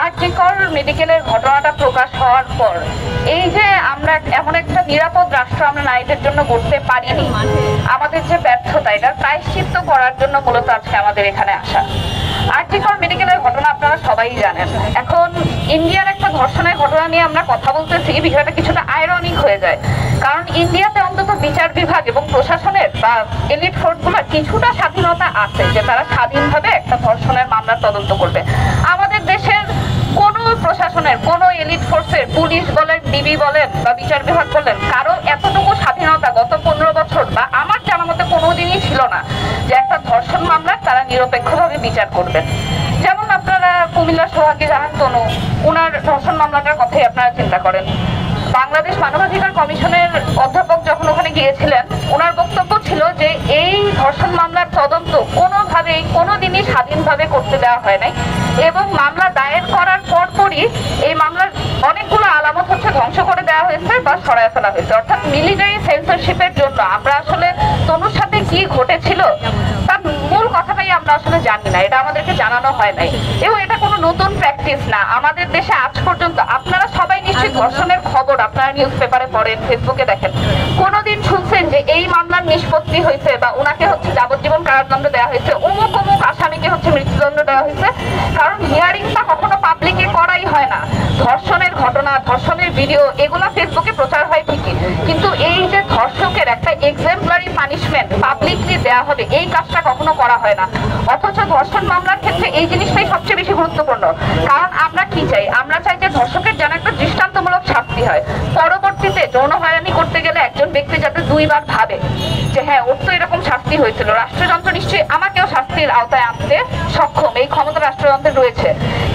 আরজিকর মেডিকেলের ঘটনাটা প্রকাশ হওয়ার পর এই যে আমরা এমন একটা নিরাপদ রাষ্ট্র আমরা নারীদের জন্য গড়তে পারিনি, আমাদের যে ব্যর্থতা, এটার প্রায়শ্চিত্ত করার জন্য মূলত আজকে আমাদের এখানে আসা। আরজিকর মেডিকেলের ঘটনা আপনারা সবাই জানেন। এখন ইন্ডিয়ার একটা ধর্ষণের ঘটনা নিয়ে আমরা কথা বলতেছি, বিষয়টা কিছুটা আইরনিক হয়ে যায়, কারণ ইন্ডিয়াতে অন্তত বিচার বিভাগ এবং প্রশাসনের বা এলিট ফোর্সগুলোর কিছুটা স্বাধীনতা আছে যে তারা স্বাধীনভাবে একটা ধর্ষণের মামলার তদন্ত করবে। আমাদের দেশের কোনো প্রশাসনের, কোনো এলিট ফোর্সের, পুলিশ বলেন, ডিবি বলেন বা বিচার বিভাগ বলেন, কারো এতটুকু স্বাধীনতা গত 15 বছর বা আমার জানা মতে কোনোদিনই ছিল না যে একটা ধর্ষণ মামলার তারা নিরপেক্ষভাবে বিচার করবেন। যেমন আপনারা কুমিল্লা সোহাগকে জানান তনু, ওনার ধর্ষণ মামলাটার কথাই আপনারা চিন্তা করেন। বাংলাদেশ মানবাধিকার কমিশনের অধ্যাপক যখন ওখানে গিয়েছিলেন, ওনার বক্তব্য ছিল যে এই ধর্ষণ মামলার তদন্ত কোনোভাবেই কোনোদিনই স্বাধীনভাবে করতে দেওয়া হয় নাই, এবং মামলা দায়ের করার পরপরই এই মামলার অনেকগুলো আলামত হচ্ছে ধ্বংস করে দেওয়া হয়েছে বা সরায় ফেলা হয়েছে। অর্থাৎ মিলিটারি সেন্সরশিপের জন্য আমরা আসলে তনুর সাথে কি ঘটেছিল তার মূল কথাটাই আমরা আসলে জানি না, এটা আমাদেরকে জানানো হয় নাই, এবং এটা কোনো নতুন প্র্যাকটিস না আমাদের দেশে আজ পর্যন্ত। আপনারা সবাই নিশ্চয়ই ধর্ষণের খবর আপনারা নিউজ পেপারে পড়েন, ফেসবুকে দেখেন, কোনোদিন শুনছেন যে এই মামলার নিষ্পত্তি হয়েছে বা ওনাকে হচ্ছে যাবজ্জীবন কারাদণ্ড দেওয়া হয়েছে, অমুক অমুক আসামিকে হচ্ছে মৃত্যুদণ্ড দেওয়া হয়েছে? কারণ হিয়ারিংটা কখনো পাবলিকে করাই হয় না। ধর্ষণের ঘটনা, ধর্ষণের ভিডিও এগুলো ফেসবুকে প্রচার হয় ঠিকই, কিন্তু এই যে ধর্ষকের একটা এক্সাম্পলারি পানিশমেন্ট পাবলিকলি দেওয়া হবে, এই কাজটা কখনো করা হয় না। অথচ ধর্ষণ মামলার ক্ষেত্রে এই জিনিসটাই সবচেয়ে বেশি গুরুত্বপূর্ণ। কারণ আমরা কি চাই? আমরা চাই যে ধর্ষকের যেন একটা দৃষ্টান্তমূলক শাস্তি হয়, পরবর্তীতে যৌন হয়রানি করতে গেলে একজন ব্যক্তি যাতে দুইবার ভাবে যে হ্যাঁ ওর তো এরকম শাস্তি হয়েছিল, রাষ্ট্রযন্ত্র নিশ্চয়ই আমাকেও শাস্তির আওতায় আনতে সক্ষম, এই ক্ষমতা রাষ্ট্রযন্ত্রের রয়েছে।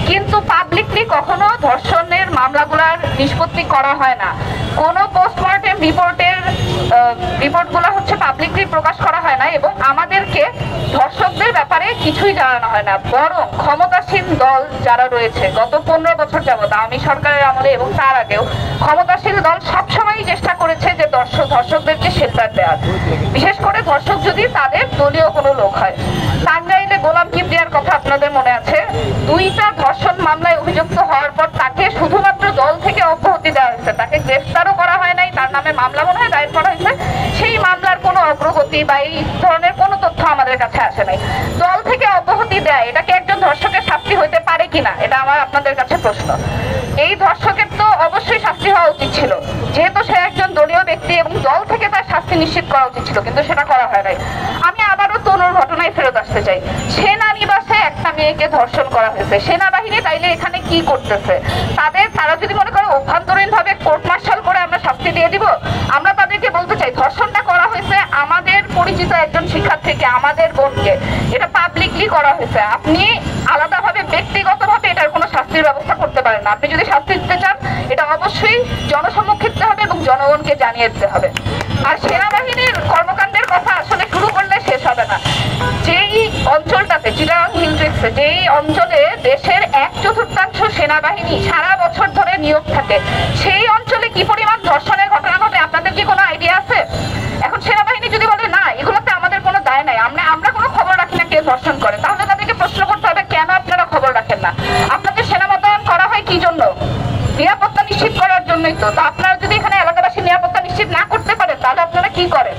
কিন্তু পাবলিকলি কখনো ধর্ষণের মামলাগুলার নিষ্পত্তি করা হয় না, কোনো পোস্টমর্টেম রিপোর্টগুলো হচ্ছে পাবলিকলি প্রকাশ করা হয় না, এবং আমাদেরকে ধর্ষকদের ব্যাপারে কিছুই জানানো হয় না। বরং ক্ষমতাসীন দল যারা রয়েছে গত 15 বছর যাবত আওয়ামী সরকারের আমলে এবং তার আগেও ক্ষমতাসীন দল সবসময়ই চেষ্টা করেছে যে ধর্ষকদেরকে শেল্টার দেওয়ার, বিশেষ করে ধর্ষক যদি তাদের দলীয় কোনো লোক হয়। টাঙ্গাইলে গোলাম কিবরিয়ার কথা আপনাদের মনে আছে, 2টা ধর্ষণ মামলায় অভিযুক্ত হওয়ার পর তাকে শুধুমাত্র দল থেকে অব্যাহতি দেওয়া হয়েছে, তাকে গ্রেফতারও করা হয় নাই, তার নামে মামলা মনে হয় দায়ের করা হয়েছে, সেই মামলার কোনো অগ্রগতি বা এই ধরনের কোনো তথ্য আমাদের কাছে আসে নাই। দল থেকে অব্যাহতি দেয়, এটাকে একজন ধর্ষকের শাস্তি হইতে পারে কিনা, এটা আমার আপনাদের কাছে প্রশ্ন। এই ধর্ষকের তো অবশ্যই শাস্তি হওয়া উচিত ছিল, যেহেতু সে একজন দলীয় ব্যক্তি এবং দল থেকে তার শাস্তি নিশ্চিত করা উচিত ছিল, কিন্তু সেটা করা হয় নাই। আমি আবারও তনুর ঘটনায় ফেরত আসতে চাই। সেনানিবাসে একটা মেয়েকে ধর্ষণ করা হয়েছে, সেনাবাহিনী তাইলে এখানে কি করতেছে? তারা যদি মনে করে অভ্যন্তরীণ ভাবে কোর্ট মার্শাল করে আমরা শাস্তি দিয়ে দিব, আমরা তাদেরকে বলতে চাই ধর্ষণটা করা হয়েছে আমাদের পরিচিত একজন শিক্ষার্থীকে, আমাদের বোনকে, এটা পাবলিকলি করা হয়েছে। আপনি আলাদাভাবে ব্যক্তিগতভাবে এটার কোনো শাস্তির ব্যবস্থা করতে পারেন না। আপনি যদি শাস্তি দিতে চান এটা অবশ্যই জনসম্মুখে দিতে হবে এবং জনগণকে জানিয়ে দিতে হবে। আর সেনাবাহিনীর কর্মকাণ্ডের কথা আসলে শুরু করলে শেষ হবে না। যেই অঞ্চলটাতে, চিটাগাং হিলট্রিক্সে, যেই অঞ্চলে দেশের 1/4 সেনাবাহিনী সারা বছর ধরে নিয়োগ থাকে, সেই অঞ্চলে কি পরিমাণ ধর্ষণের ঘটনা ঘটে আপনাদের কি কোনো আইডিয়া আছে? এখন সেনাবাহিনী যদি বলে না এগুলোতে আমাদের কোনো দায় নাই, আমরা কোনো খবর রাখি না কে ধর্ষণ করে, তাহলে তাদেরকে প্রশ্ন করতে হবে কেন আপনারা খবর রাখেন না? আপনাদের সেনা মোতায়েন করা হয় কি জন্য? নিরাপত্তা নিশ্চিত করার জন্যই তো। আপনারা যদি এখানে এলাকাবাসীর নিরাপত্তা নিশ্চিত না করতে পারেন তাহলে আপনারা কি করেন?